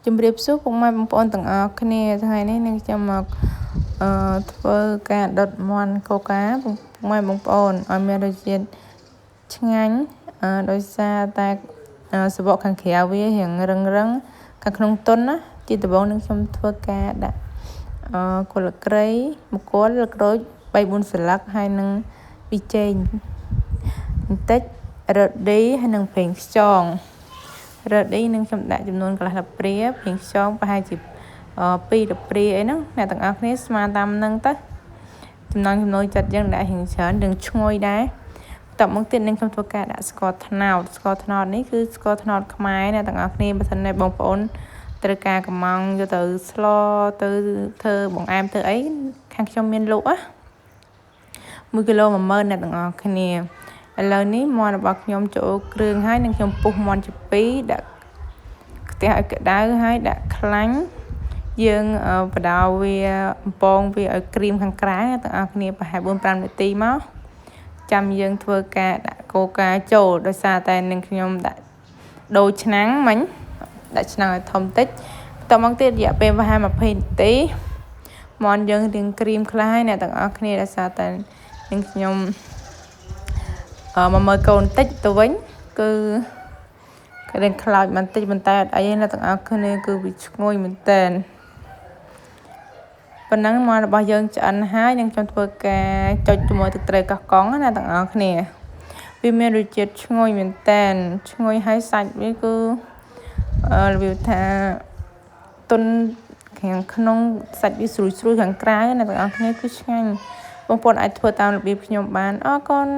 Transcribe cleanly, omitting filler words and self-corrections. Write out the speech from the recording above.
ជំរាបសួរពុកម៉ែបងប្អូនទាំងអស់គ្នាថ្ងៃនេះនឹងខ្ញុំមកធ្វើការដុតមាន់កូកាពុកម៉ែបងប្អូនឲ្យមានរសជាតិឆ្ងាញ់ដោយសារតែសបកខាងក្រៅវារៀងរឹងខាងក្នុងទន់ណាជាដំបូងនឹងខ្ញុំធ្វើការដាក់គល់ក្រីមួយគល់ក្រូច 3-4 ស្លឹកហើយនឹងប៊ីចេងបន្តិចរ៉ឺឌីហើយនឹងប្រេងខ្យងរ៉ឺឌីនឹងខ្ញុំដាក់ចំនួនកន្លះស្លាបព្រាប្រេងខ្យងប្រហែលជា2ស្លាបព្រាអីហ្នឹងអ្នកទាំងអស់គ្នាស្មើតាមហ្នឹងទៅចំណង់ចំណូលចិត្តយើងដាក់រៀងច្រើននឹងឈ្ងុយដែរតមកទៀតនឹងខ្ញុំធ្វើការដាក់ស្ករត្នោតនេះគឺស្ករត្នោតខ្មែរអ្នកទាំងអស់គ្នាបើសិនណាបងប្អូនត្រូវការកំងយកទៅស្លទៅធ្វើបង្អែមធ្វើអីខាងខ្ញុំមានលក់1គីឡូ 10000អ្នកទាំងអស់គ្នាឥឡូវនេះមាន់របស់ខ្ញុំចូលគ្រឿងហើយនឹងខ្ញុំពុះមាន់ជា2ដាក់ខ្ទះឲ្យក្តៅហើយដាក់ខ្លាញ់យើងបដោវាបំពងវាឲ្យក្រៀមខាងក្រៅអ្នកទាំងអស់គ្នាប្រហែល 4-5 នាទីមកចាំយើងធ្វើការដាក់កូកាចូលដោយសារតែនឹងខ្ញុំដាក់ដូរឆ្នាំងមិញដាក់ឆ្នាំងឲ្យធំតិចបន្តមកទៀតរយៈពេលប្រហែល20នាទីមាន់យើងរៀងក្រៀមខ្លះហើយអ្នកទាំងអស់គ្នាដោយសារតែនឹងខ្ញុំមកមើលកូនតិចទៅវិញគឺរៀងខ្លោចបន្តិចប៉ុន្តែអត់អីទេអ្នកទាំងអស់គ្នាគឺវាឈ្ងុយមែនតើប៉ុណ្ណឹងមាន់របស់យើងឆ្អិនហើយនឹងខ្ញុំធ្វើការចុចជាមួយទឹកត្រីកោះកុងណាទាំងអស់គ្នាវាមានរសជាតិឈ្ងុយមែនតើឈ្ងុយហើយសាច់វាគឺរបៀបថាទុនខាងក្នុងសាច់វាស្រួយខាងក្រៅអ្នកទាំងអស់គ្នាគឺឆ្ងាញ់បងប្អូនអាចធ្វើតាមរបៀបខ្ញុំបានអរគុណ